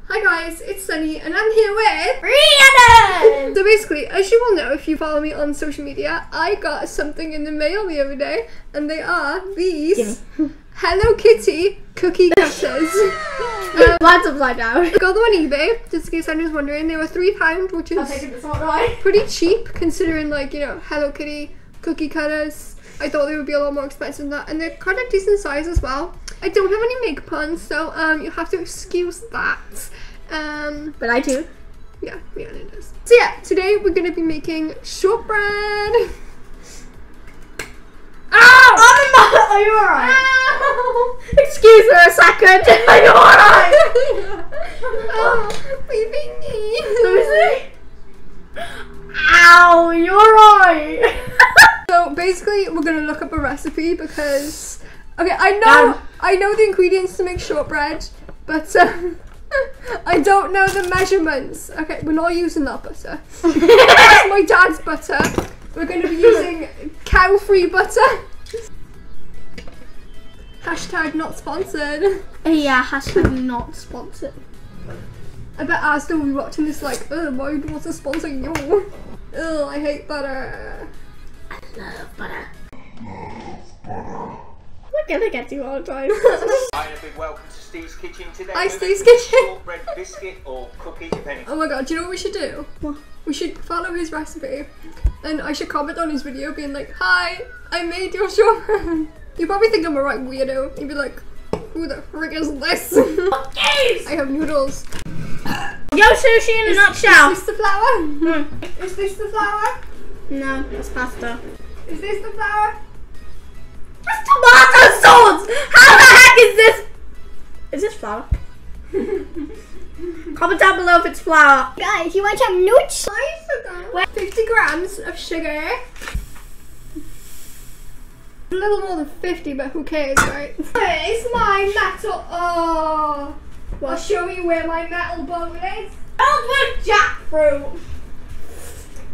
Hi guys, it's Sunny and I'm here with Rhiannon! So basically, as you all know if you follow me on social media, I got something in the mail the other day and they are these Hello Kitty cookie cutters. Mine's upside down. I got them on eBay, just in case anyone's wondering. They were £3, which is pretty cheap considering, like, you know, Hello Kitty cookie cutters. I thought they would be a lot more expensive than that, and they're kind of decent size as well. I don't have any makeup on, so you have to excuse that. But I do. Yeah, Rhiannon does. So yeah, today we're gonna be making shortbread. Ow! Are you alright? Ow! Excuse me a second. Are you alright? Oh, my finger. Let me see. Ow, you're alright. So basically, we're gonna look up a recipe because, okay, I know the ingredients to make shortbread, but I don't know the measurements. Okay, we're not using that butter. That's my dad's butter. We're gonna be using cow-free butter. Hashtag not sponsored. Yeah, hashtag not sponsored. I bet Asda will be watching this like, oh, why do you want to sponsor you? Oh, I hate butter. I love butter. We're gonna get you all the time. Hi, and a big welcome to Steve's Kitchen today. Hi, Steve's Kitchen. Shortbread biscuit or cookie, depending. Oh my god, do you know what we should do? What? We should follow his recipe and I should comment on his video being like, hi, I made your shortbread. You probably think I'm a right weirdo. You'd be like, who the frick is this? Cookies! I have noodles. Yo, sushi in a nutshell. Is this the flour? Is this the flour? No, that's pasta. Is this the flour? That's tomato sauce! How the heck is this? Is this flour? Comment down below if it's flour. Guys, you want some nuts? 50 grams of sugar. A little more than 50, but who cares, right? Where's my metal? Oh, I'll show you where my metal bowl is. Filled with jackfruit.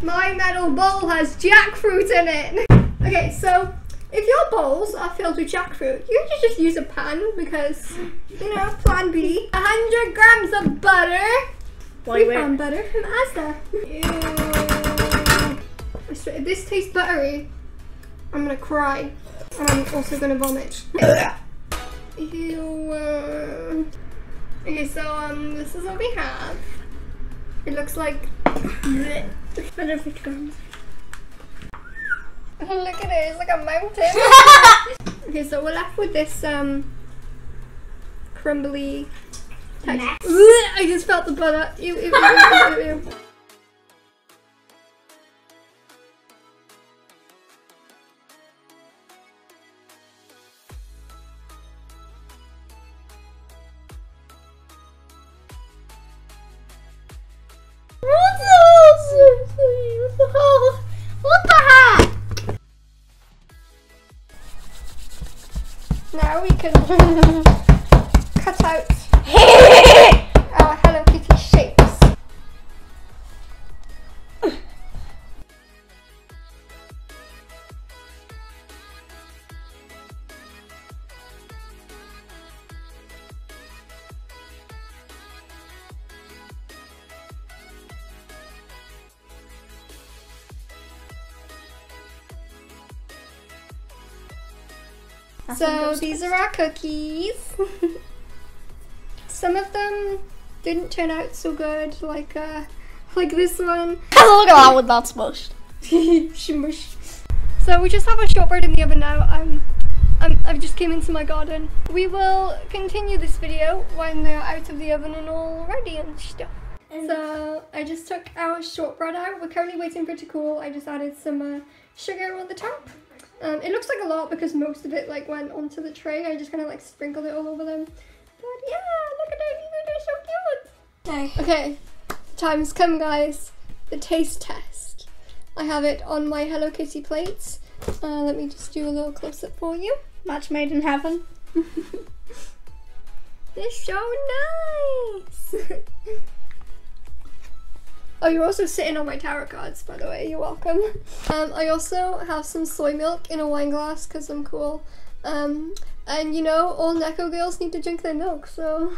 My metal bowl has jackfruit in it. Okay, so if your bowls are filled with jackfruit, you can just use a pan because, you know, plan B. 100 grams of butter. We found butter from Asda. Ew. I swear, if this tastes buttery, I'm gonna cry. And I'm also gonna vomit. Ew. Okay, so this is what we have. It looks like 150 grams. Look at it, it's like a mountain. Okay, so we're left with this crumbly texture. I just felt the butter. Ew, ew, ew, ew, ew, ew. What the heck? Now we can cut out our Hello Kitty shapes. So these are our cookies. Some of them didn't turn out so good, like this one. Look at that one, that's smushed. Smush. So we just have our shortbread in the oven now. I've just came into my garden. We will continue this video when they're out of the oven and all ready and stuff. So I just took our shortbread out. We're currently waiting for it to cool. I just added some sugar on the top. It looks like a lot because most of it like went onto the tray. I just kind of like sprinkled it all over them. But yeah, look at it, they're so cute. Okay, time's come, guys. The taste test. I have it on my Hello Kitty plates. Let me just do a little close up for you. Match made in heaven. They're so nice. Oh, you're also sitting on my tarot cards, by the way. You're welcome. I also have some soy milk in a wine glass because I'm cool. And you know, all Neko girls need to drink their milk, so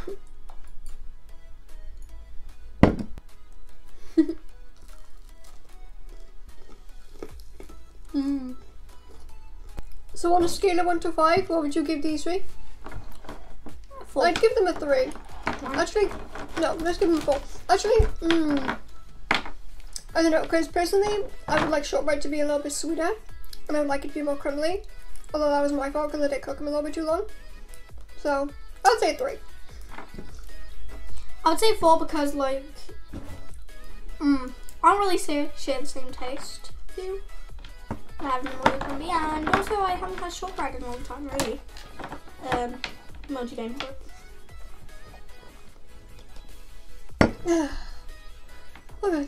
So on a scale of 1 to 5, what would you give these 3? 4. I'd give them a 3. Actually, no, let's give them a 4. Actually, I don't know, because personally, I would like shortbread to be a little bit sweeter, and I would like it to be more crumbly. Although that was my fault because I did cook them a little bit too long. So, I'd say 3. I'd say 4 because, like, I don't really share the same taste with you. I have them really crumbly, and also I haven't had shortbread in a long time, really. Multi-game for it. Okay.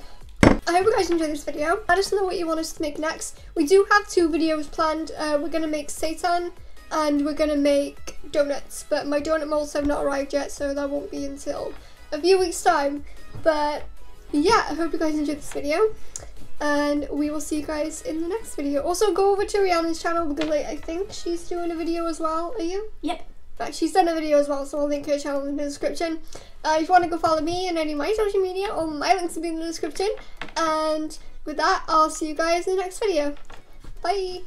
I hope you guys enjoyed this video. Let us know what you want us to make next. We do have 2 videos planned. We're going to make seitan and we're going to make donuts. But my donut molds have not arrived yet, so that won't be until a few weeks' time. But yeah, I hope you guys enjoyed this video. And we will see you guys in the next video. Also, go over to Rihanna's channel because I think she's doing a video as well. Are you? Yep. She's done a video as well, so I'll link her channel in the description. If you want to go follow me and any of my social media, all my links will be in the description. And with that, I'll see you guys in the next video. Bye!